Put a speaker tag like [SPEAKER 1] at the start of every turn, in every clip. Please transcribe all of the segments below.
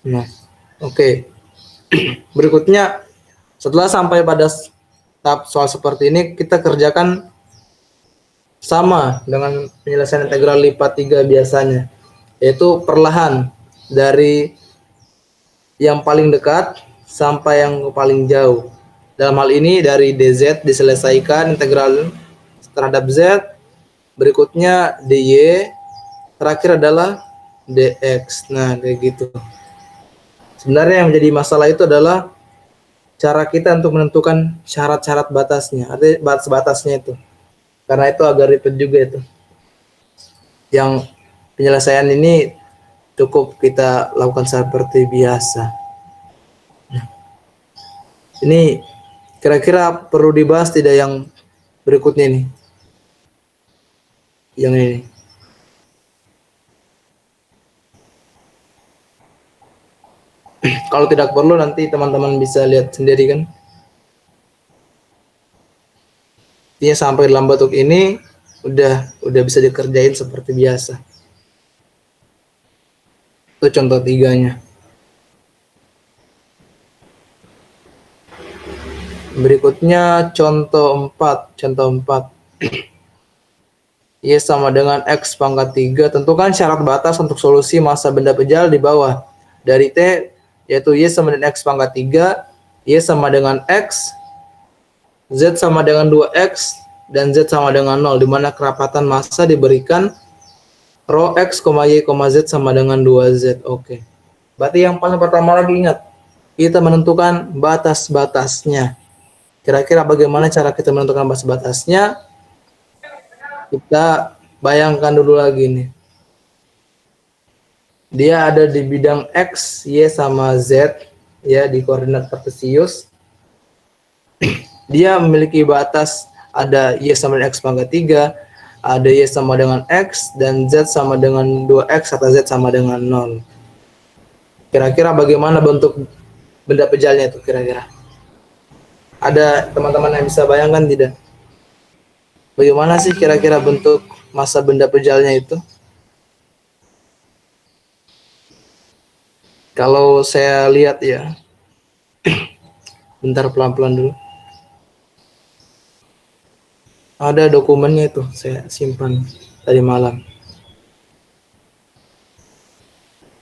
[SPEAKER 1] Nah, oke. Berikutnya, setelah sampai pada tahap soal seperti ini, kita kerjakan sama dengan penyelesaian integral lipat 3 biasanya, yaitu perlahan dari yang paling dekat sampai yang paling jauh. Dalam hal ini dari dz diselesaikan integral terhadap z, berikutnya dy, terakhir adalah dx. Nah, kayak gitu. Sebenarnya yang menjadi masalah itu adalah cara kita untuk menentukan syarat-syarat batasnya, artinya batas-batasnya itu. Karena itu agak ribet juga itu. Yang penyelesaian ini cukup kita lakukan seperti biasa. Ini kira-kira perlu dibahas tidak yang berikutnya ini? Yang ini. Kalau tidak perlu nanti teman-teman bisa lihat sendiri kan. Intinya sampai dalam bentuk ini udah bisa dikerjain seperti biasa. Itu contoh tiganya. Berikutnya contoh 4. Contoh 4. Y sama dengan X pangkat 3. Tentukan syarat batas untuk solusi massa benda pejal di bawah. Dari T, yaitu Y sama dengan X pangkat 3, Y sama dengan X, Z sama dengan 2X, dan Z sama dengan 0, di mana kerapatan massa diberikan rho X, Y, Z sama dengan 2Z. Oke. Berarti yang paling pertama lagi ingat, kita menentukan batas-batasnya. Kira-kira bagaimana cara kita menentukan batas-batasnya? Kita bayangkan dulu lagi nih. Dia ada di bidang X, Y, sama Z, ya, di koordinat kartesius. Dia memiliki batas, ada Y sama dengan X pangkat 3, ada Y sama dengan X, dan Z sama dengan 2X atau Z sama dengan 0. Kira-kira bagaimana bentuk benda pejalnya itu kira-kira? Ada teman-teman yang bisa bayangkan tidak? Bagaimana sih kira-kira bentuk massa benda pejalnya itu? Kalau saya lihat ya, bentar pelan-pelan dulu. Ada dokumennya itu, saya simpan tadi malam.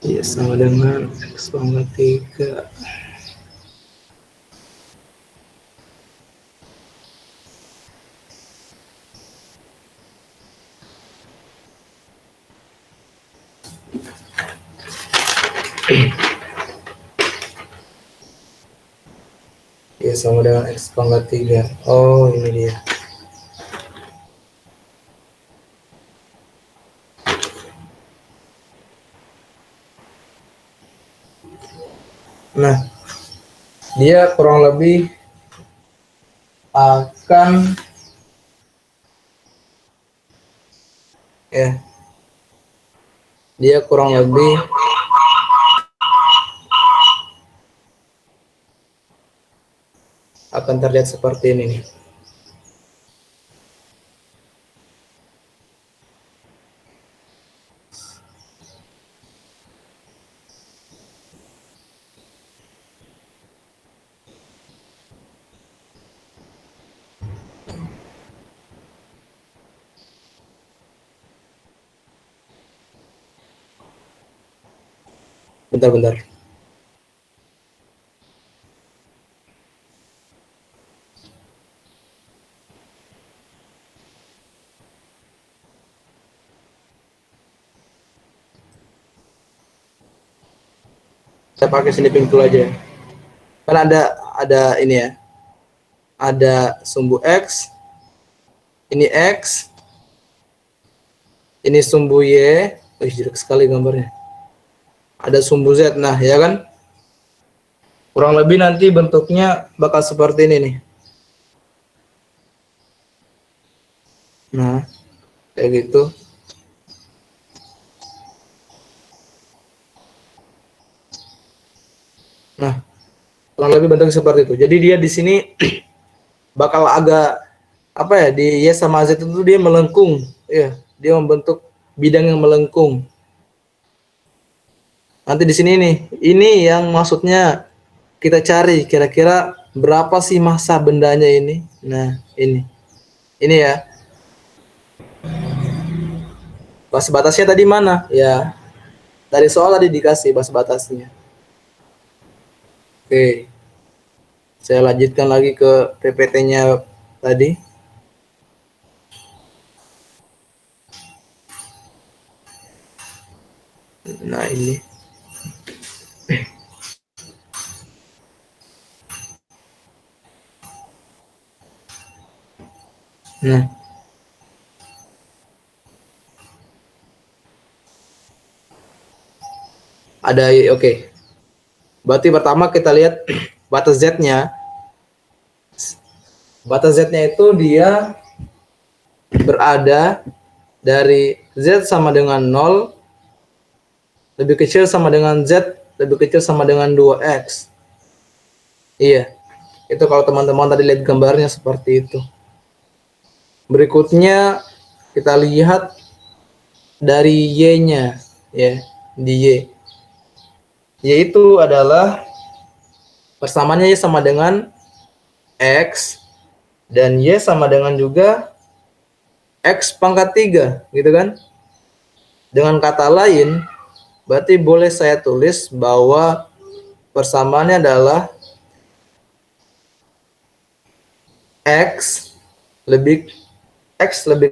[SPEAKER 1] Ya, sama dengan X pangkat 3. Ya, sama dengan X pangkat 3. Oh, ini dia. Nah, dia kurang lebih akan dia kurang lebih akan terlihat seperti ini nih. Bentar-bentar. Saya pakai snipping tool aja. Kan ada ini ya. Ada sumbu X, ini X, ini sumbu Y. Jelek sekali gambarnya. Ada sumbu Z. Nah, ya kan? Kurang lebih nanti bentuknya bakal seperti ini nih. Nah, kayak gitu. Nah, kurang lebih bentuknya seperti itu. Jadi dia di sini bakal agak apa ya, di Y sama Z itu dia melengkung, ya, dia membentuk bidang yang melengkung. Nanti di sini nih, ini yang maksudnya kita cari kira-kira berapa sih massa bendanya ini. Nah, ini ya. Batas batasnya tadi mana? Ya, dari soal tadi dikasih batas batasnya. Oke, saya lanjutkan lagi ke PPT-nya tadi. Nah, ini. Nah, ada oke. Berarti pertama kita lihat batas Z-nya. Batas Z-nya itu dia berada dari Z sama dengan 0 lebih kecil sama dengan Z lebih kecil sama dengan 2X. Iya, itu kalau teman-teman tadi lihat gambarnya seperti itu. Berikutnya kita lihat dari Y-nya, ya, di Y. Y itu adalah persamaannya Y sama dengan X dan Y sama dengan juga X pangkat 3, gitu kan? Dengan kata lain, berarti boleh saya tulis bahwa persamaannya adalah X lebih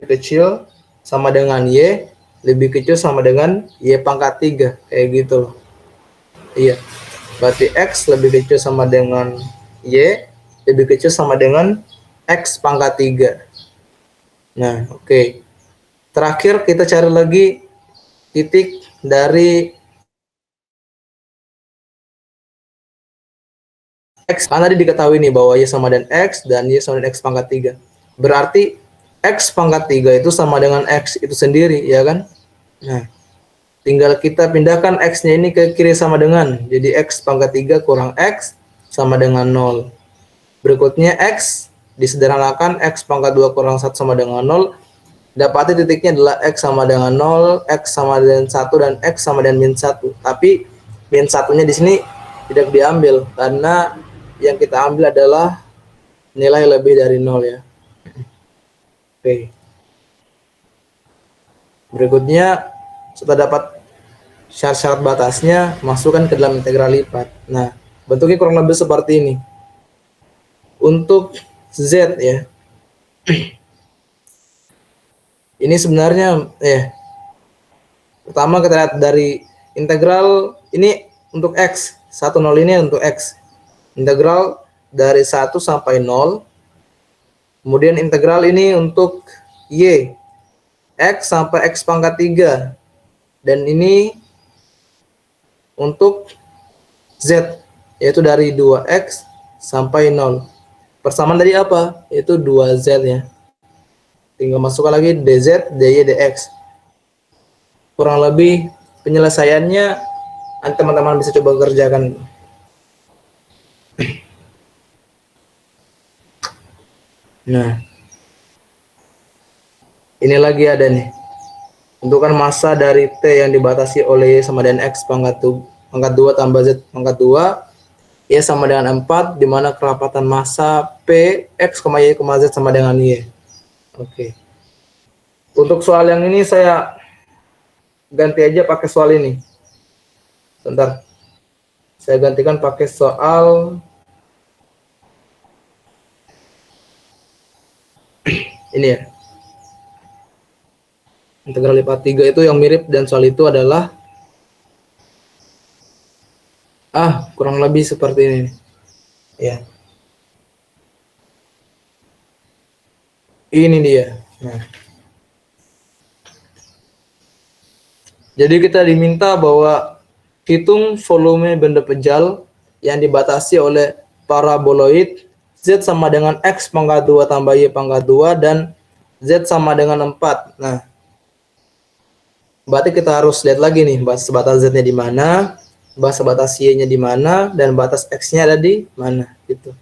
[SPEAKER 1] kecil sama dengan Y lebih kecil sama dengan Y pangkat 3, kayak gitu loh. Iya, berarti X lebih kecil sama dengan Y lebih kecil sama dengan X pangkat 3. Nah, oke. Terakhir kita cari lagi titik dari X. Kan tadi diketahui nih bahwa Y sama dengan X dan Y sama dengan X pangkat 3. Berarti X pangkat 3 itu sama dengan X itu sendiri, ya kan? Nah, tinggal kita pindahkan X-nya ini ke kiri sama dengan. Jadi X pangkat 3 kurang X sama dengan 0. Berikutnya X disederhanakan, X pangkat 2 kurang 1 sama dengan 0. Dapati titiknya adalah X sama dengan 0, X sama dengan 1, dan X sama dengan min 1. Tapi min 1-nya di sini tidak diambil, karena yang kita ambil adalah nilai lebih dari 0 ya. Oke. Berikutnya, setelah dapat syarat-syarat batasnya, masukkan ke dalam integral lipat. Nah, bentuknya kurang lebih seperti ini. Untuk Z ya, ini sebenarnya pertama kita lihat dari integral ini untuk X, 1, 0 ini untuk X. Integral dari 1 sampai 0. Kemudian integral ini untuk Y, X sampai X pangkat 3. Dan ini untuk Z, yaitu dari 2X sampai 0. Persamaan tadi apa? Yaitu 2Z ya. Tinggal masukkan lagi DZ, DY, DX. Kurang lebih penyelesaiannya nanti teman-teman bisa coba kerjakan. Nah, ini lagi ada nih. Tentukan massa dari T yang dibatasi oleh Y sama dengan X pangkat 2 tambah Z pangkat 2. Y sama dengan 4, di mana kerapatan massa P, X, Y, Z sama dengan Y. Oke. Untuk soal yang ini saya ganti aja pakai soal ini. Sebentar. Saya gantikan pakai soal ini ya. Integral lipat 3 itu yang mirip, dan soal itu adalah kurang lebih seperti ini. Ya. Ini dia. Nah. Jadi kita diminta bahwa hitung volume benda pejal yang dibatasi oleh paraboloid Z sama dengan X pangkat 2 tambah Y pangkat 2 dan Z sama dengan 4. Nah, berarti kita harus lihat lagi nih batas Z-nya di mana, batas Y-nya di mana, dan batas X-nya ada di mana gitu.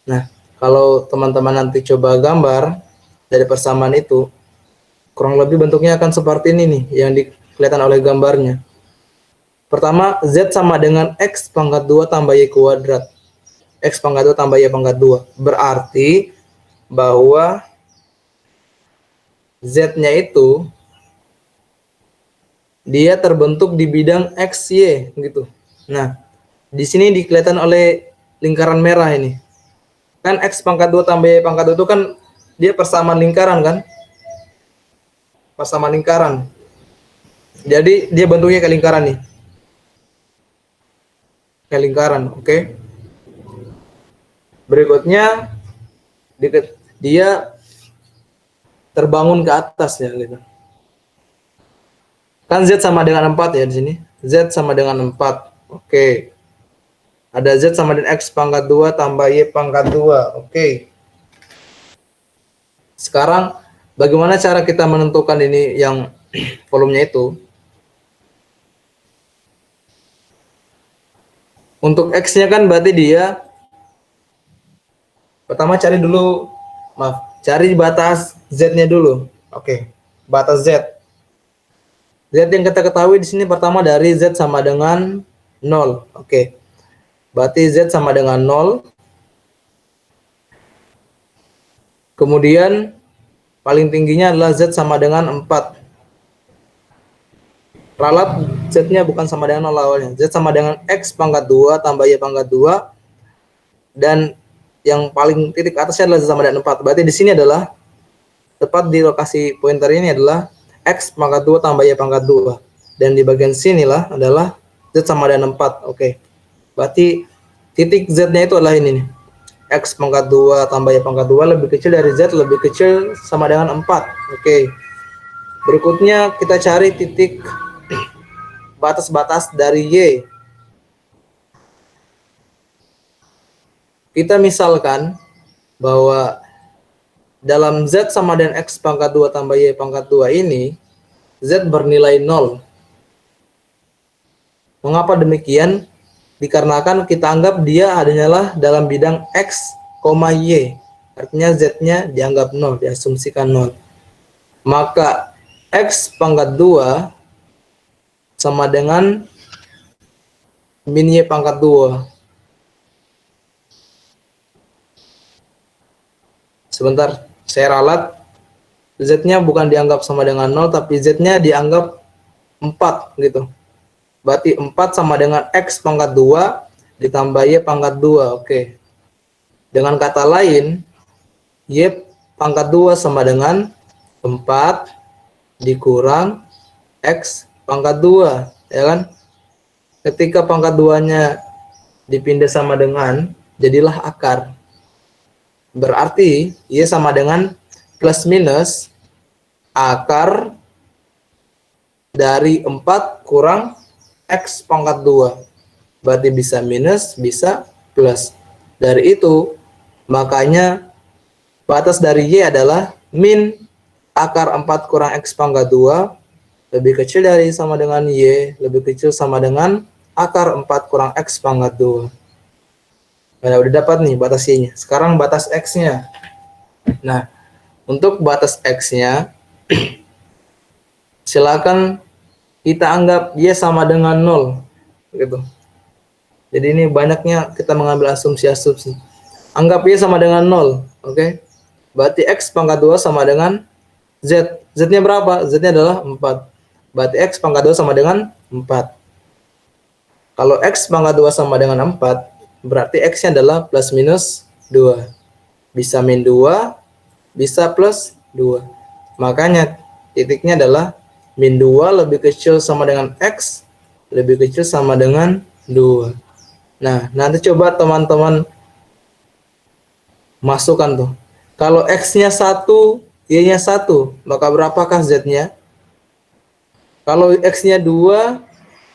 [SPEAKER 1] Nah, kalau teman-teman nanti coba gambar dari persamaan itu, kurang lebih bentuknya akan seperti ini nih yang kelihatan oleh gambarnya. Pertama, Z sama dengan X pangkat 2 tambah Y kuadrat. X pangkat 2 tambah Y pangkat 2. Berarti bahwa Z-nya itu dia terbentuk di bidang X, Y gitu. Nah, di sini dikelihatan oleh lingkaran merah ini. Kan X pangkat 2 tambah Y pangkat 2 itu kan dia persamaan lingkaran kan? Persamaan lingkaran. Jadi dia bentuknya kayak lingkaran nih. Kayak lingkaran, oke. Berikutnya dia terbangun ke atas ya gitu. Kan Z sama dengan 4 ya di sini. Z sama dengan 4. Oke. Ada Z sama dengan X pangkat 2 tambah Y pangkat 2. Oke. Sekarang bagaimana cara kita menentukan ini yang volumenya itu? Untuk X-nya kan berarti dia pertama cari batas Z-nya dulu. Oke. Batas Z. Z yang kita ketahui di sini pertama dari Z sama dengan 0. Oke. Berarti Z sama dengan 0. Kemudian paling tingginya adalah Z sama dengan 4. Ralat Z-nya bukan sama dengan 0 awalnya. Z sama dengan X pangkat 2 tambah Y pangkat 2. Dan yang paling titik atasnya adalah Z sama dengan 4. Berarti di sini adalah tepat di lokasi pointer ini adalah X pangkat 2 tambah Y pangkat 2. Dan di bagian sinilah adalah Z sama dengan 4. Oke. Berarti titik Z-nya itu adalah ini nih. X pangkat 2 tambah Y pangkat 2 lebih kecil dari Z, lebih kecil sama dengan 4. Oke. Berikutnya kita cari titik batas-batas dari Y. Kita misalkan bahwa dalam Z sama dengan X pangkat 2 tambah Y pangkat 2 ini, Z bernilai 0. Mengapa demikian? Dikarenakan kita anggap dia adalah dalam bidang X, Y. Artinya Z-nya dianggap 0, diasumsikan 0. Maka X pangkat 2 sama dengan min Y pangkat 2. Sebentar, saya ralat. Z-nya bukan dianggap sama dengan 0, tapi Z-nya dianggap 4 gitu. Berarti 4 sama dengan X pangkat 2 ditambah Y pangkat 2. Oke. Dengan kata lain, Y pangkat 2 sama dengan 4 dikurang X pangkat 2. Ya kan? Ketika pangkat 2-nya dipindah sama dengan, jadilah akar. Berarti Y sama dengan plus minus akar dari 4 kurang X pangkat 2. Berarti bisa minus, bisa plus. Dari itu, makanya batas dari Y adalah min akar 4 kurang X pangkat 2 lebih kecil dari sama dengan Y, lebih kecil sama dengan akar 4 kurang X pangkat 2. Nah, udah dapat nih batas Y-nya. Sekarang batas X-nya. Nah, untuk batas X-nya, silakan kita anggap Y sama dengan 0. Gitu. Jadi ini banyaknya kita mengambil asumsi-asumsi. Anggap Y sama dengan 0. Oke. Berarti X pangkat 2 sama dengan Z. Z-nya berapa? Z-nya adalah 4. Berarti X pangkat 2 sama dengan 4. Kalau X pangkat 2 sama dengan 4, berarti X-nya adalah plus minus 2. Bisa min 2, bisa plus 2. Makanya titiknya adalah min 2 lebih kecil sama dengan X, lebih kecil sama dengan 2. Nah, nanti coba teman-teman masukkan tuh. Kalau X-nya 1, Y-nya 1, maka berapakah Z-nya? Kalau X-nya 2,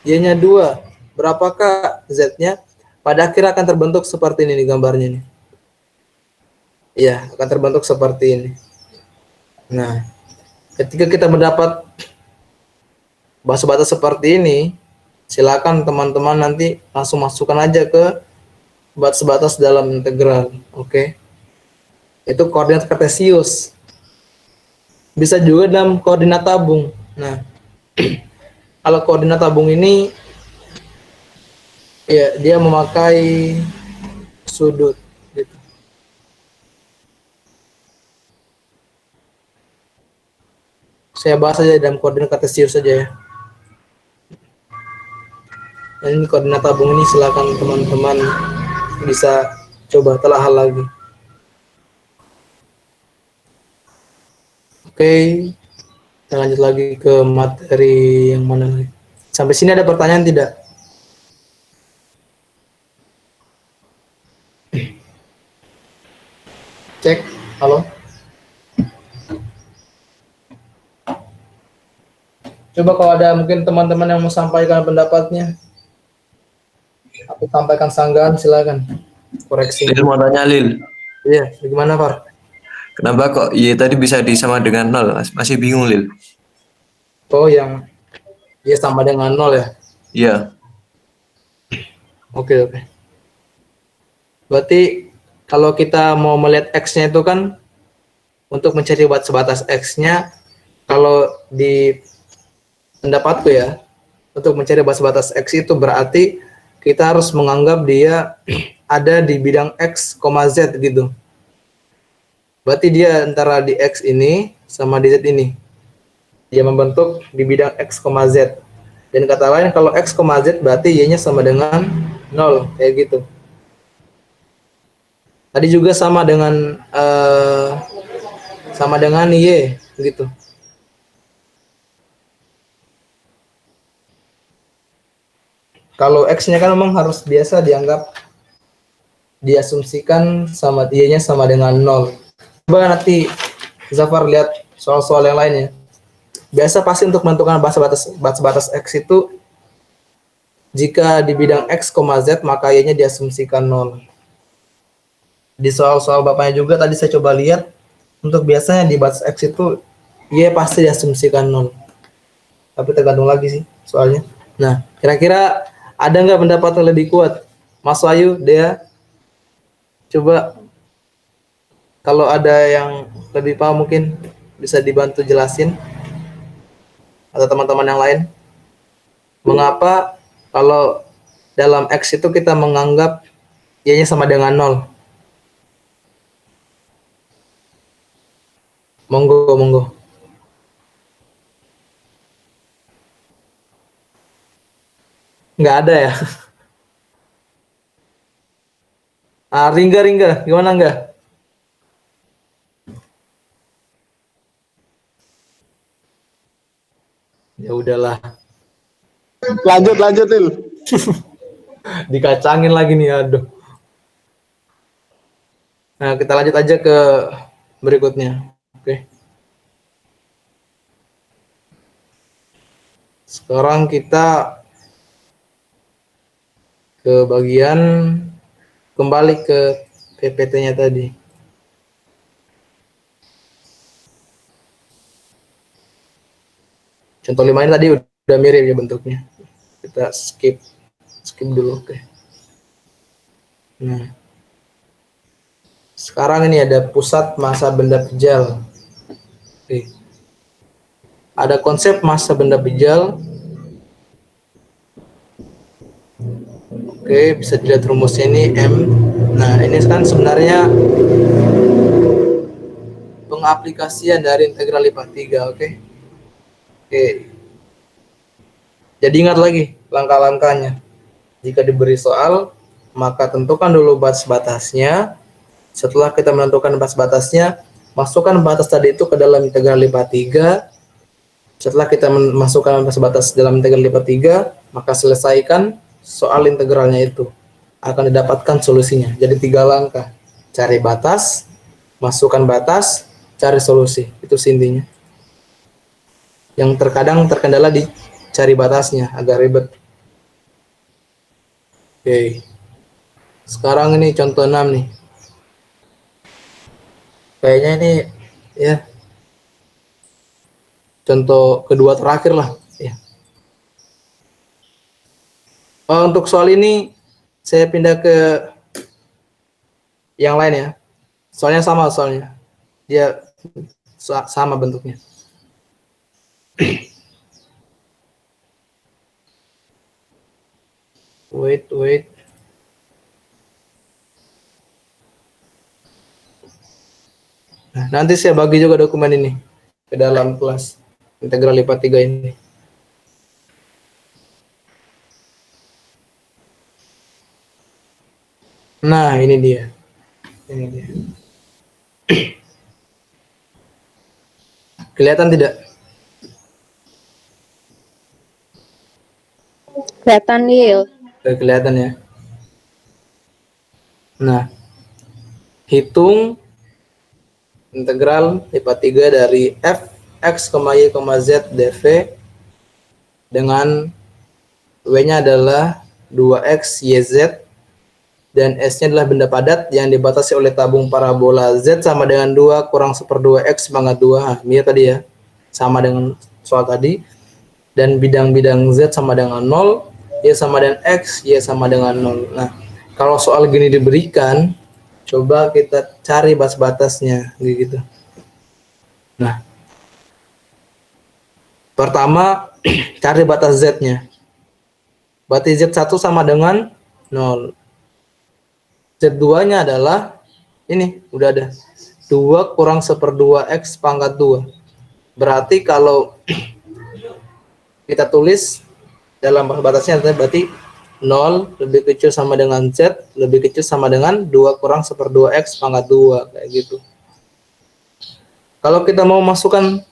[SPEAKER 1] Y-nya 2, berapakah Z-nya? Pada akhirnya akan terbentuk seperti ini nih gambarnya nih. Iya, akan terbentuk seperti ini. Nah, ketika kita mendapat batas-batas seperti ini, silakan teman-teman nanti langsung masukkan aja ke batas-batas dalam integral. Oke. Itu koordinat kartesius. Bisa juga dalam koordinat tabung. Nah, kalau koordinat tabung ini Ya, dia memakai sudut gitu. Saya bahas saja dalam koordinat kartesius saja ya. Dan ini koordinat tabung ini silakan teman-teman bisa coba telah lagi. Oke, kita lanjut lagi ke materi yang mana lagi. Sampai sini ada pertanyaan tidak? Cek, halo. Coba kalau ada mungkin teman-teman yang mau sampaikan pendapatnya, aku sampaikan sanggahan, silakan. Koreksi.
[SPEAKER 2] Lil mau tanya Lil,
[SPEAKER 1] Iya, gimana Far?
[SPEAKER 2] kenapa kok Y tadi bisa disama dengan 0? Masih bingung Lil.
[SPEAKER 1] Oh, yang dia sama dengan 0 ya?
[SPEAKER 2] Iya,
[SPEAKER 1] Oke, oke. Berarti kalau kita mau melihat X-nya itu kan untuk mencari buat sebatas X-nya, kalau di pendapatku ya, untuk mencari buat sebatas X itu berarti kita harus menganggap dia ada di bidang X, Z gitu. Berarti dia antara di X ini sama di Z ini. Dia membentuk di bidang X, Z. Dan kata lain kalau X, Z berarti Y-nya sama dengan 0, kayak gitu. Tadi juga sama dengan Y gitu. Kalau X-nya kan memang harus biasa dianggap diasumsikan sama Y-nya sama dengan 0. Coba nanti Zafar lihat soal-soal yang lainnya. Biasa pasti untuk menentukan batas X itu jika di bidang X, Z maka Y-nya diasumsikan 0. Di soal-soal bapaknya juga tadi saya coba lihat, untuk biasanya di batas X itu Y pasti diasumsikan 0. Tapi tergantung lagi sih soalnya. Nah, kira-kira ada nggak pendapat yang lebih kuat? Mas Wahyu, Dea, coba kalau ada yang lebih paham mungkin bisa dibantu jelasin, atau teman-teman yang lain. Mengapa kalau dalam X itu kita menganggap Y-nya sama dengan 0? Monggo, monggo. Nggak ada ya? Ah, Ringga, gimana nggak? Ya udahlah,
[SPEAKER 3] Lanjut Lil.
[SPEAKER 1] dikacangin lagi nih, aduh. Nah, kita lanjut aja ke berikutnya. Oke. Sekarang kita ke bagian kembali ke PPT-nya tadi. Contoh 5 ini tadi udah mirip ya bentuknya. Kita skip dulu, oke. Nah, sekarang ini ada pusat massa benda pejal. Oke. Ada konsep massa benda pejal. Oke, bisa dilihat rumusnya ini M. Nah, ini kan sebenarnya pengaplikasian dari integral lipat 3, oke. Oke. Jadi ingat lagi langkah-langkahnya. Jika diberi soal, maka tentukan dulu batas-batasnya. Setelah kita menentukan batas-batasnya, masukkan batas tadi itu ke dalam integral lipat 3. Setelah kita memasukkan batas-batas dalam integral lipat 3, maka selesaikan soal integralnya itu. Akan didapatkan solusinya. Jadi 3 langkah. Cari batas, masukkan batas, cari solusi. Itu intinya. Yang terkadang terkendala di cari batasnya, agak ribet. Oke. Sekarang ini contoh 6 nih. Kayaknya ini ya contoh kedua terakhir lah ya. Oh, untuk soal ini saya pindah ke yang lain ya. Soalnya sama soalnya. Dia sama bentuknya. Wait. Wait. Nah, nanti saya bagi juga dokumen ini ke dalam kelas integral lipat 3 ini. Nah, ini dia. Ini dia. Kelihatan tidak?
[SPEAKER 3] Kelihatan nih.
[SPEAKER 1] Kelihatan ya. Nah, hitung integral lipat 3 dari f x, y, z dv dengan w-nya adalah 2x yz dan s-nya adalah benda padat yang dibatasi oleh tabung parabola z sama dengan 2 kurang 1/2 x pangkat 2. Nah, ini tadi ya, sama dengan soal tadi. Dan bidang-bidang z sama dengan 0, y sama dengan x, y sama dengan 0. Nah, kalau soal gini diberikan, coba kita cari batas-batasnya gitu. Nah, pertama cari batas z-nya. Berarti z1 sama dengan 0. Z2-nya adalah ini, udah ada. 2 kurang 1/2 x pangkat 2. Berarti kalau kita tulis dalam batasnya berarti 0 lebih kecil sama dengan z lebih kecil sama dengan 2 kurang 1/2 x pangkat 2, kayak gitu. Kalau kita mau masukkan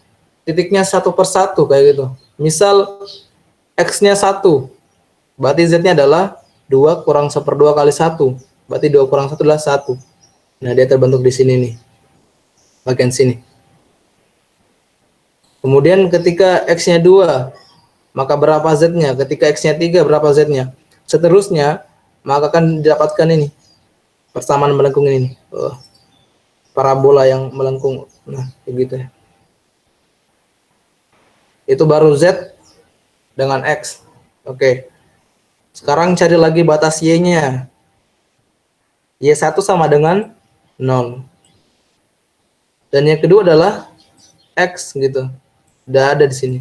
[SPEAKER 1] titiknya satu per satu kayak gitu, misal x-nya 1, berarti z-nya adalah 2 kurang 1/2 kali 1, berarti 2 kurang 1 adalah 1. Nah, dia terbentuk di sini nih, bagian sini. Kemudian ketika x-nya 2, maka berapa z-nya? Ketika x-nya 3, berapa z-nya? Seterusnya, maka akan didapatkan ini, persamaan melengkung ini. Parabola yang melengkung. Nah, begitu ya. Itu baru z dengan x. Oke. Sekarang cari lagi batas y-nya. Y1 sama dengan 0. Dan yang kedua adalah x gitu. Udah ada di sini.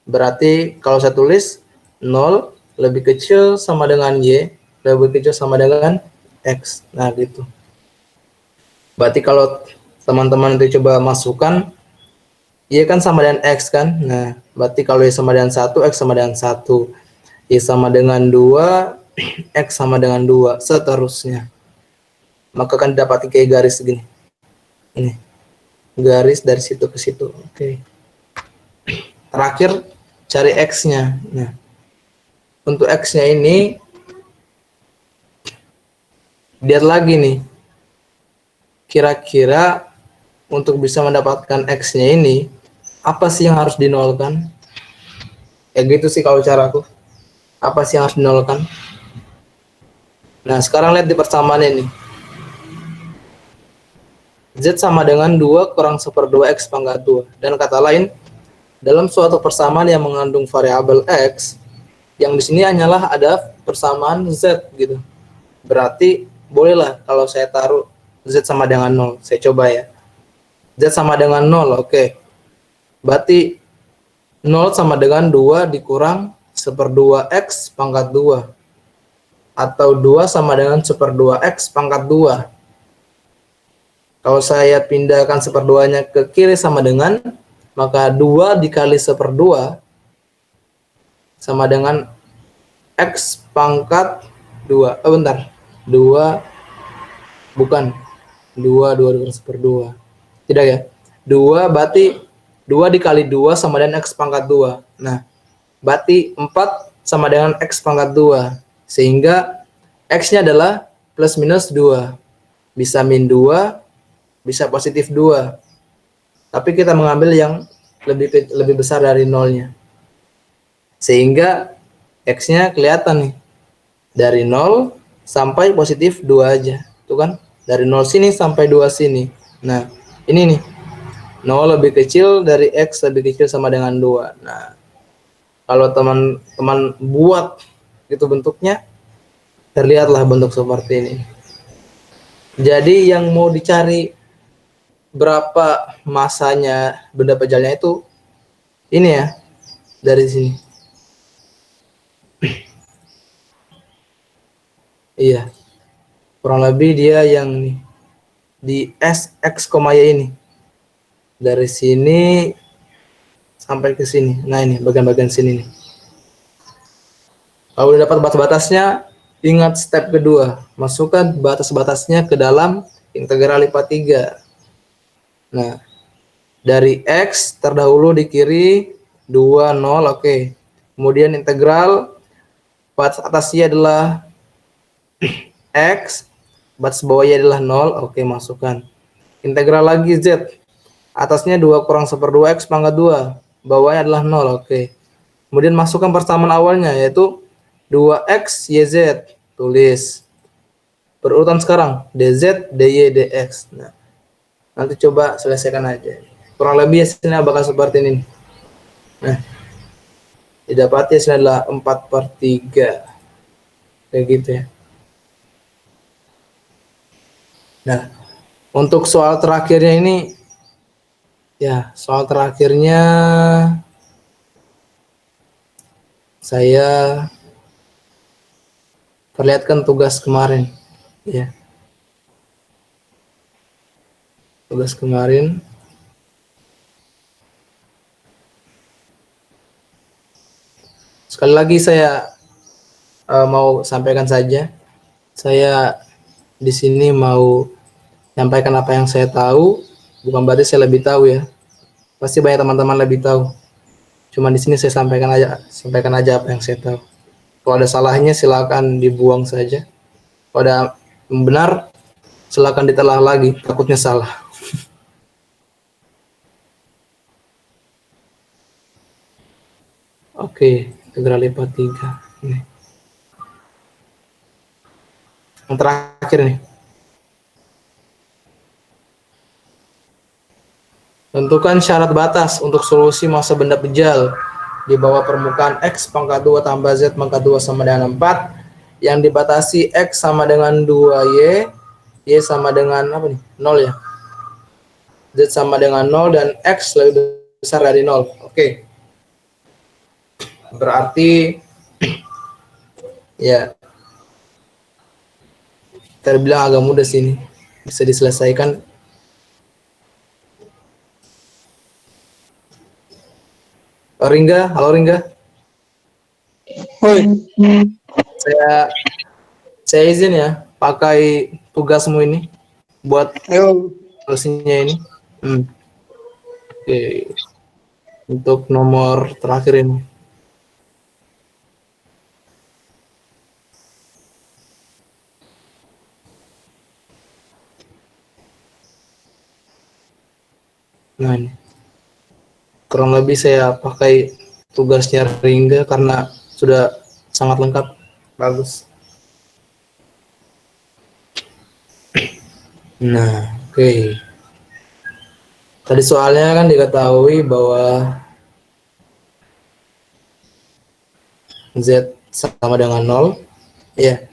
[SPEAKER 1] Berarti kalau saya tulis 0 lebih kecil sama dengan y, lebih kecil sama dengan x. Nah, gitu. Berarti kalau teman-teman itu coba masukkan, y kan sama dengan x kan? Nah, berarti kalau y sama dengan 1, x sama dengan 1. Y sama dengan 2, x sama dengan 2, seterusnya. Maka akan didapati kayak garis segini. Ini. Garis dari situ ke situ. Oke. Terakhir, cari x-nya. Nah, untuk x-nya ini, lihat lagi nih. Kira-kira untuk bisa mendapatkan x-nya ini, apa sih yang harus dinolkan? Ya gitu sih kalau caraku. Apa sih yang harus dinolkan? Nah, sekarang lihat di persamaan ini. Z sama dengan 2 kurang 1/2 x pangkat 2. Dan kata lain, dalam suatu persamaan yang mengandung variabel x, yang di sini hanyalah ada persamaan z gitu. Berarti bolehlah kalau saya taruh z sama dengan 0. Saya coba ya. Z sama dengan 0, oke. Berarti 0 sama dengan 2 dikurang 1/2 x pangkat 2. Atau 2 sama dengan 1/2 x pangkat 2. Kalau saya pindahkan 1/2-nya ke kiri sama dengan, maka 2 dikali 1/2 sama dengan x pangkat 2. Oh, bentar. 2, bukan. 2 dikali 1/2. Tidak ya? 2 berarti 2 dikali 2 sama dengan x pangkat 2. Nah, berarti 4 sama dengan x pangkat 2. Sehingga x-nya adalah plus minus 2. Bisa min 2, bisa positif 2. Tapi kita mengambil yang lebih besar dari nolnya. Sehingga x-nya kelihatan nih. Dari 0 sampai positif 2 aja. Tuh kan? Dari 0 sini sampai 2 sini. Nah, ini nih. 0 lebih kecil dari x lebih kecil sama dengan 2. Nah, kalau teman-teman buat itu bentuknya, terlihatlah bentuk seperti ini. Jadi yang mau dicari berapa masanya benda pejalnya itu ini ya, dari sini. Iya, kurang lebih dia yang nih, di S, X, Y ini. Dari sini sampai ke sini. Nah ini, bagian-bagian sini nih. Kalau udah dapat batas-batasnya, ingat step kedua. Masukkan batas-batasnya ke dalam integral lipat 3. Nah, dari X terdahulu di kiri 2, 0, oke. Kemudian integral, batas atasnya adalah X, batas bawahnya adalah 0, oke, masukkan. Integral lagi Z, atasnya 2 kurang 1/2 X pangkat 2, bawahnya adalah 0, oke. Kemudian masukkan persamaan awalnya, yaitu 2X YZ, tulis. Berurutan sekarang, DZ, DY, DX. Nah, nanti coba selesaikan aja. Kurang lebih hasilnya bakal seperti ini. Nah, didapati hasilnya adalah 4/3. Kayak gitu ya. Nah, untuk soal terakhirnya ini, ya, soal terakhirnya saya perlihatkan tugas kemarin. Ya, tugas kemarin. Sekali lagi saya mau sampaikan saja. Saya di sini mau menyampaikan apa yang saya tahu, bukan berarti saya lebih tahu ya. Pasti banyak teman-teman lebih tahu. Cuma di sini saya sampaikan aja apa yang saya tahu. Kalau ada salahnya silakan dibuang saja. Kalau ada yang benar, silakan ditelah lagi, takutnya salah. Oke, integral lipat 3. Ini. Yang terakhir nih. Tentukan syarat batas untuk solusi massa benda pejal di bawah permukaan X pangkat 2 tambah Z pangkat 2 sama dengan 4 yang dibatasi X sama dengan 2Y, Y sama dengan apa nih? 0 ya. Z sama dengan 0 dan X lebih besar dari 0. Oke. Berarti ya terbilang agak mudah sini. Bisa diselesaikan. Ringga, halo Ringga.
[SPEAKER 3] Hoi.
[SPEAKER 1] Saya izin ya pakai tugasmu ini buat
[SPEAKER 3] Ayo.
[SPEAKER 1] solusinya ini. Oke. Untuk nomor terakhir ini. Nah ini. Kurang lebih saya pakai tugasnya Ringga karena sudah sangat lengkap. Bagus. Nah, oke. Tadi soalnya kan diketahui bahwa Z sama dengan 0. Ya.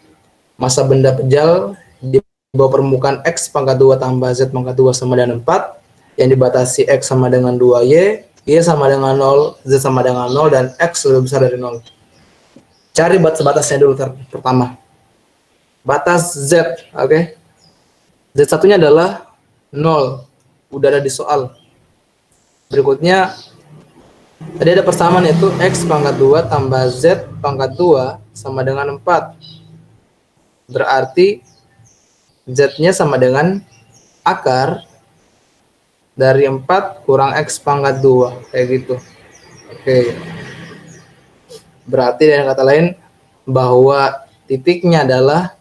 [SPEAKER 1] Massa benda pejal di bawah permukaan X pangkat 2 tambah Z pangkat 2 sama dengan 4 yang dibatasi X sama dengan 2Y, Y sama dengan 0, Z sama dengan 0, dan X lebih besar dari 0. Cari batas-batasnya dulu pertama. Batas Z, oke. Z satunya adalah 0. Udah ada di soal. Berikutnya, tadi ada persamaan yaitu X pangkat 2 tambah Z pangkat 2 sama dengan 4. Berarti Z-nya sama dengan akar dari 4 kurang X pangkat 2. Kayak gitu. Oke. Berarti dengan kata lain bahwa titiknya adalah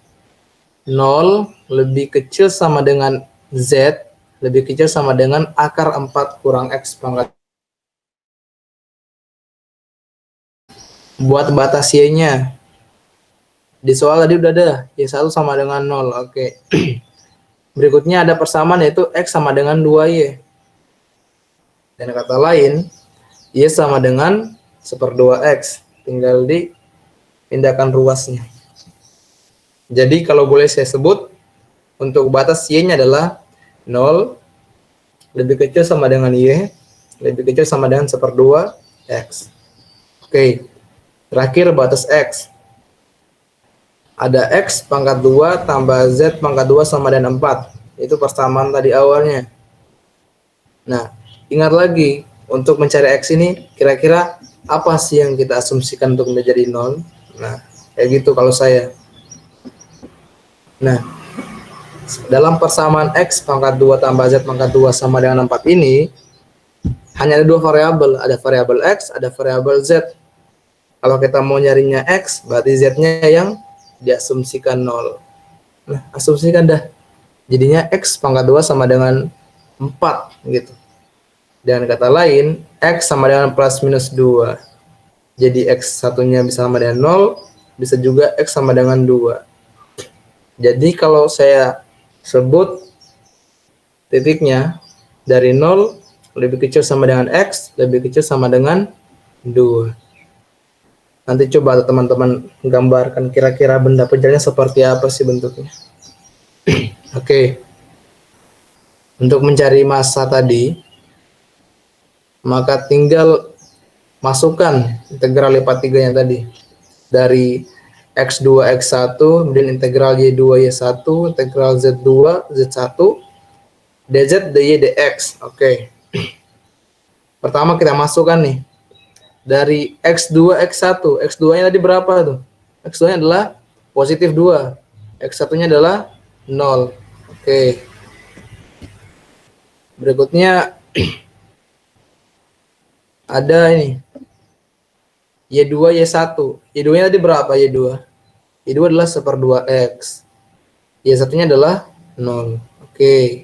[SPEAKER 1] 0 lebih kecil sama dengan Z lebih kecil sama dengan akar 4 kurang X pangkat. Buat batas Y-nya. Di soal tadi udah ada. Y1 sama dengan 0. Oke. Berikutnya ada persamaan yaitu X sama dengan 2Y. Dan kata lain, Y sama dengan 1/2X. Tinggal dipindahkan ruasnya. Jadi kalau boleh saya sebut, untuk batas Y-nya adalah 0 lebih kecil sama dengan Y, lebih kecil sama dengan 1/2X. Oke. Terakhir batas X. ada X pangkat 2 tambah Z pangkat 2 sama dengan 4. Itu persamaan tadi awalnya. Nah, ingat lagi, untuk mencari X ini, kira-kira apa sih yang kita asumsikan untuk menjadi 0? Nah, kayak gitu kalau saya. Nah, dalam persamaan X pangkat 2 tambah Z pangkat 2 sama dengan 4 ini, hanya ada dua variabel. Ada variabel X, ada variabel Z. Kalau kita mau nyarinya X, berarti Z-nya yang diasumsikan 0. Nah, asumsikan dah. Jadinya X pangkat 2 sama dengan 4 gitu. Dengan kata lain, X sama dengan plus minus 2. Jadi X satunya bisa sama dengan 0, bisa juga X sama dengan 2. Jadi kalau saya sebut titiknya dari 0 lebih kecil sama dengan X, lebih kecil sama dengan 2. Nanti coba teman-teman gambarkan kira-kira benda pencariannya seperti apa sih bentuknya. Oke. Untuk mencari massa tadi, maka tinggal masukkan integral lipat 3-nya tadi. Dari X2, X1, kemudian integral Y2, Y1, integral Z2, Z1, DZ, DY, DX. Oke. Pertama kita masukkan nih. Dari X2, X1. X2-nya tadi berapa tuh? X2-nya adalah positif 2. X1-nya adalah 0. Oke. Berikutnya ada ini. Y2, Y1. Y2-nya tadi berapa Y2? Y2 adalah 1/2X. Y1-nya adalah 0. Oke.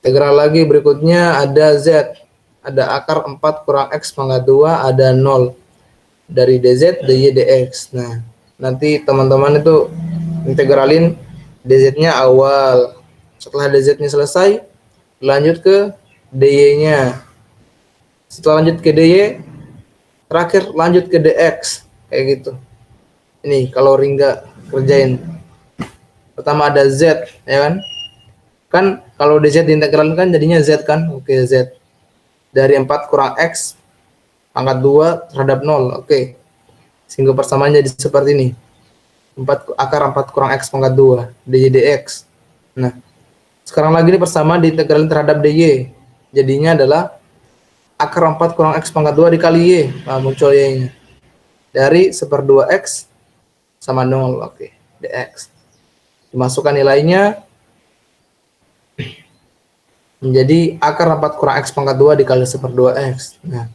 [SPEAKER 1] Integral lagi berikutnya ada Z. Ada akar 4 kurang X pangkat 2, ada 0. Dari DZ, DY, DX. Nah, nanti teman-teman itu integralin DZ-nya awal. Setelah DZ-nya selesai, lanjut ke DY-nya. Setelah lanjut ke DY, terakhir lanjut ke DX. Kayak gitu. Ini kalau Ringga kerjain. Pertama ada Z, ya kan? Kan kalau DZ diintegralin kan jadinya Z kan? Oke, Z. Dari 4 kurang X pangkat 2 terhadap 0. Oke. Sehingga persamaannya jadi seperti ini. Akar 4 kurang X pangkat 2. DY DX. Nah, sekarang lagi ini persamaan diintegralin terhadap DY. Jadinya adalah akar 4 kurang X pangkat 2 dikali Y. Nah, muncul Y-nya. Dari 1/2X sama 0. Oke. DX. Dimasukkan nilainya. Menjadi akar 4 kurang X pangkat 2 dikali 1/2X. Nah,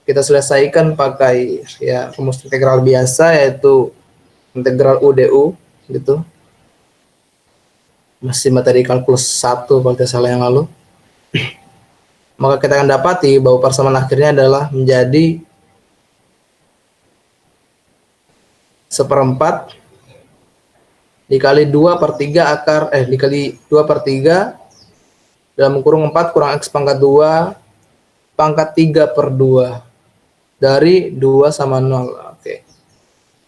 [SPEAKER 1] kita selesaikan pakai ya rumus integral biasa, yaitu integral UDU gitu. Masih materi kalkulus 1 kalau tidak salah yang lalu. Maka kita akan dapati bahwa persamaan akhirnya adalah menjadi 1/4 dikali 2/3 akar dikali 2/3 dalam kurung 4 kurang X pangkat 2 pangkat 3/2 dari 2 sama 0. Oke.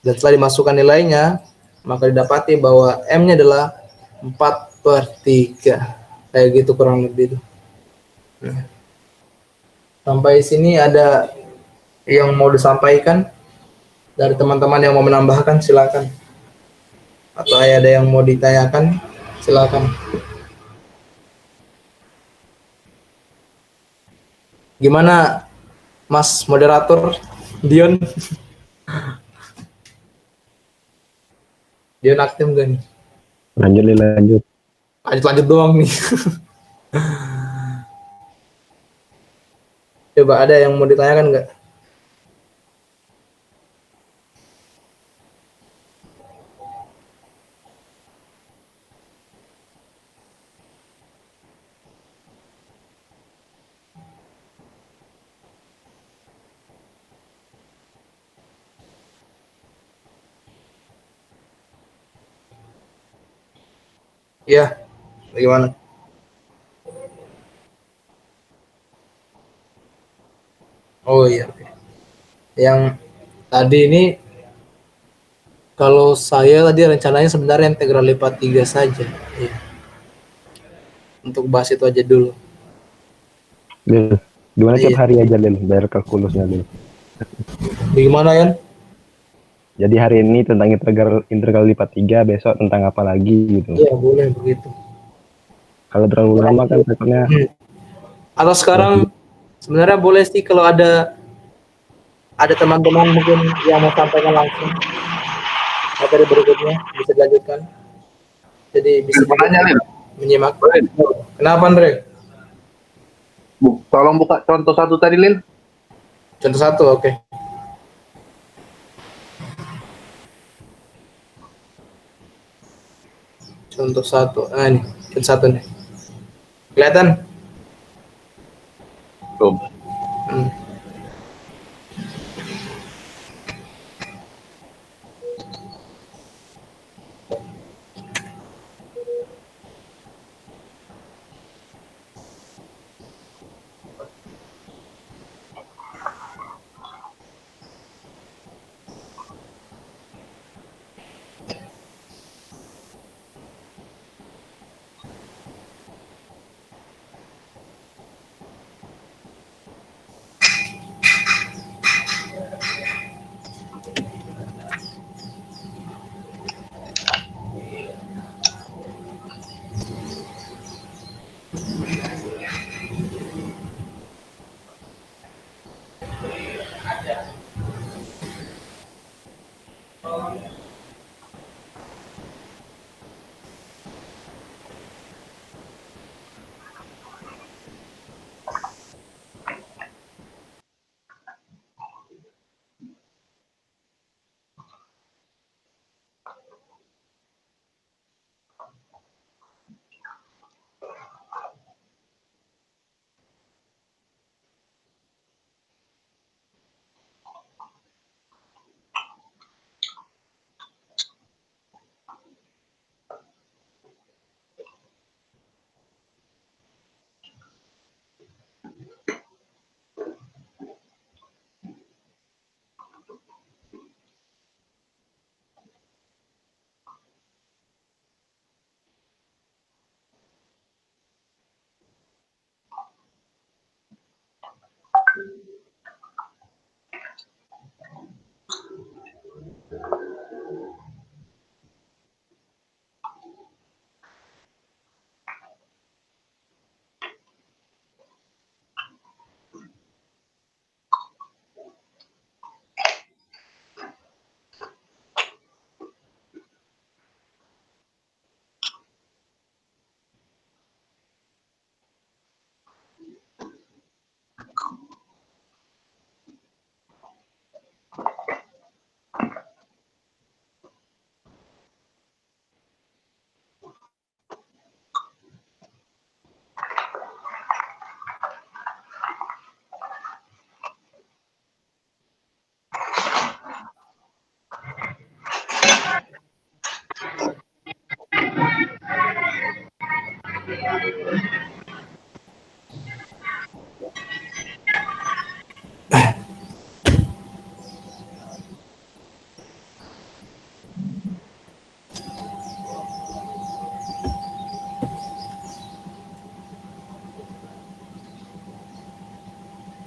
[SPEAKER 1] Dan setelah dimasukkan nilainya, maka didapati bahwa M-nya adalah 4/3. Kayak gitu kurang lebih. Nah, sampai sini ada yang mau disampaikan dari teman-teman yang mau menambahkan, silakan. Atau ada yang mau ditanyakan, silakan. Gimana Mas moderator Dion? Dion aktif gak nih?
[SPEAKER 3] Lanjut.
[SPEAKER 1] Lanjut doang nih. Coba ada yang mau ditanyakan nggak? Iya, bagaimana? Oh iya, oke. Yang tadi ini kalau saya tadi rencananya sebenarnya integral lipat 3 saja. Iya. Untuk bahas itu aja dulu.
[SPEAKER 3] Lil, gimana tiap
[SPEAKER 1] Iya.
[SPEAKER 3] hari aja Lil, bayar kalkulusnya Lil.
[SPEAKER 1] Bagaimana ya?
[SPEAKER 3] Jadi hari ini tentang integral lipat 3, besok tentang apa lagi gitu.
[SPEAKER 1] Iya, boleh begitu.
[SPEAKER 3] Kalau terlalu lama kan takutnya
[SPEAKER 1] Hmm. Atau sekarang sebenarnya boleh sih kalau ada teman-teman mungkin yang mau sampaikan langsung materi berikutnya bisa dilanjutkan. Jadi bisa juga
[SPEAKER 4] Makanya, Lin.
[SPEAKER 1] menyimak.
[SPEAKER 4] Lin,
[SPEAKER 1] Kenapa, Andre?
[SPEAKER 4] tolong buka contoh satu tadi, Lin.
[SPEAKER 1] Contoh satu, oke. Contoh satu. Nah, ini contoh satu nih. Kelihatan?
[SPEAKER 4] Tuh.
[SPEAKER 1] Hmm.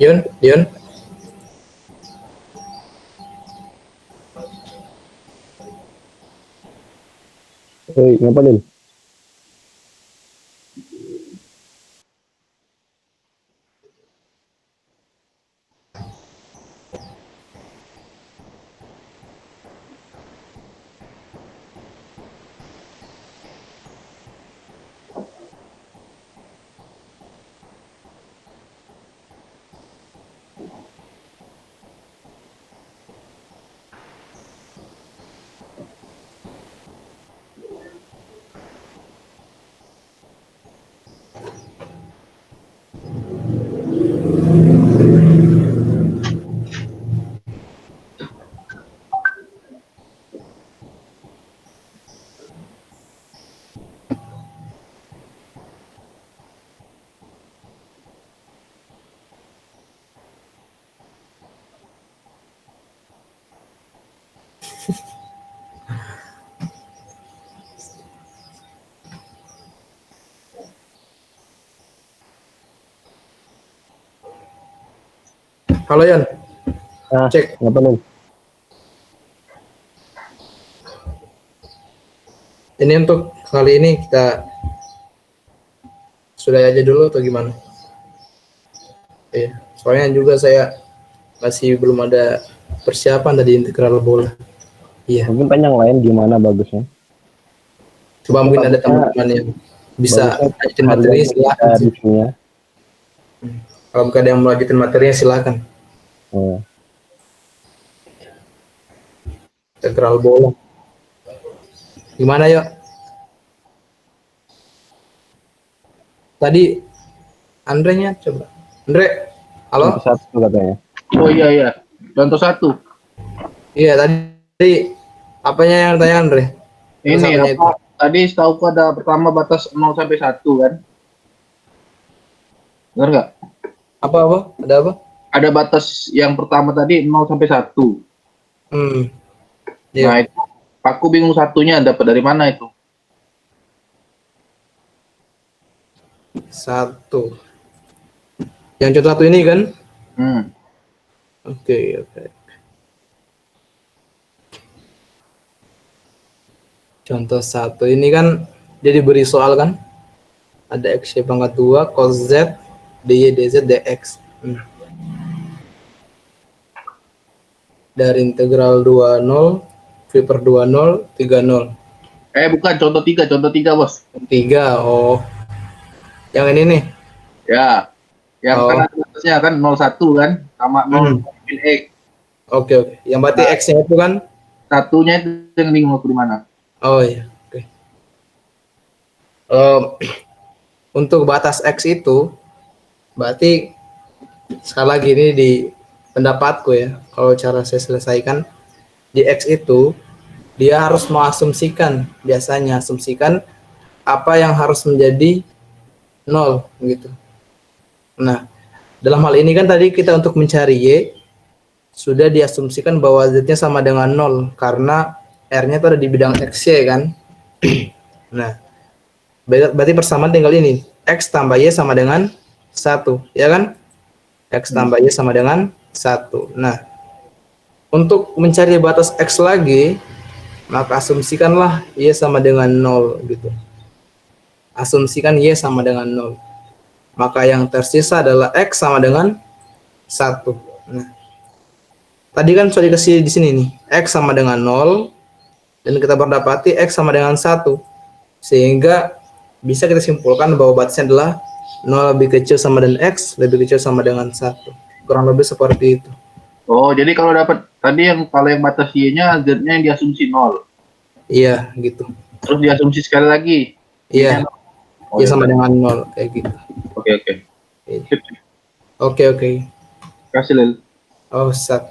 [SPEAKER 1] Yun, Yun.
[SPEAKER 3] ngapa Lin?
[SPEAKER 1] Halo, Yun.
[SPEAKER 3] Ah,
[SPEAKER 1] Cek.
[SPEAKER 3] ngapa Lin?
[SPEAKER 1] ini untuk kali ini kita sudah aja dulu atau gimana? Iya, soalnya juga saya masih belum ada persiapan tadi integral bola. Iya,
[SPEAKER 3] Mungkin tanya yang lain gimana bagusnya.
[SPEAKER 1] coba mungkin ada
[SPEAKER 3] Bagusnya-
[SPEAKER 1] teman-teman yang bisa
[SPEAKER 3] bagusnya
[SPEAKER 1] lanjutin materi,
[SPEAKER 3] harganya
[SPEAKER 1] silakan.
[SPEAKER 3] kita reviewnya.
[SPEAKER 1] Kalau bukan ada yang mau lanjutin materinya, silakan.
[SPEAKER 3] Oh.
[SPEAKER 1] Integral bola. Gimana yuk? Tadi Andre-nya coba. Andre, halo?
[SPEAKER 3] Contoh satu katanya.
[SPEAKER 4] Oh iya. Contoh satu.
[SPEAKER 1] Iya, tadi apanya yang tanya Andre?
[SPEAKER 4] Ini
[SPEAKER 1] Satunya
[SPEAKER 4] apa? Tadi setahu ada pertama batas 0 sampai 1 kan? Benar nggak?
[SPEAKER 1] Apa? Ada apa?
[SPEAKER 4] Ada batas yang pertama tadi 0 sampai 1.
[SPEAKER 1] Iya.
[SPEAKER 4] Nah, itu aku bingung satunya dapat dari mana itu.
[SPEAKER 1] 1. Yang contoh satu ini kan? Oke. Contoh satu ini kan dia diberi soal kan? Ada X pangkat 2 cos Z dy dz dx. Dari integral 20 v per 20 30.
[SPEAKER 4] Bukan, contoh 3, Bos.
[SPEAKER 1] 3. Oh. Yang ini nih.
[SPEAKER 4] Ya. Yang
[SPEAKER 1] Oh.
[SPEAKER 4] kan ada batasnya kan 01 kan sama 0 min X.
[SPEAKER 1] Oke. Yang berarti X-nya itu kan?
[SPEAKER 4] Satunya itu yang bingung aku di mana.
[SPEAKER 1] Oh iya, oke. Untuk batas X itu, berarti sekali lagi ini di pendapatku ya, kalau cara saya selesaikan, di X itu, dia harus mengasumsikan, biasanya asumsikan apa yang harus menjadi 0, gitu. Nah, dalam hal ini kan tadi kita untuk mencari Y, sudah diasumsikan bahwa Z-nya sama dengan 0, karena R-nya itu ada di bidang XY kan. Nah, berarti persamaan tinggal ini. X tambah Y sama dengan 1, ya kan? X tambah Y sama dengan 1. Nah, untuk mencari batas X lagi, maka asumsikanlah Y sama dengan 0 gitu. Asumsikan Y sama dengan 0. Maka yang tersisa adalah X sama dengan 1. Nah, tadi kan sudah dikasih di sini nih, X sama dengan 0, dan kita berdapati X sama dengan 1. Sehingga bisa kita simpulkan bahwa batasnya adalah 0 lebih kecil sama dengan X, lebih kecil sama dengan 1. Kurang lebih seperti itu.
[SPEAKER 4] Oh, jadi kalau dapat tadi kalau yang batas Y-nya Z-nya yang diasumsi 0.
[SPEAKER 1] Iya, gitu.
[SPEAKER 4] Terus diasumsi sekali lagi.
[SPEAKER 1] Iya,
[SPEAKER 4] Oh,
[SPEAKER 1] Y sama dengan 0, kayak gitu.
[SPEAKER 4] Oke.
[SPEAKER 1] Oke.
[SPEAKER 4] Kasih, Lil.
[SPEAKER 1] Oh, sip.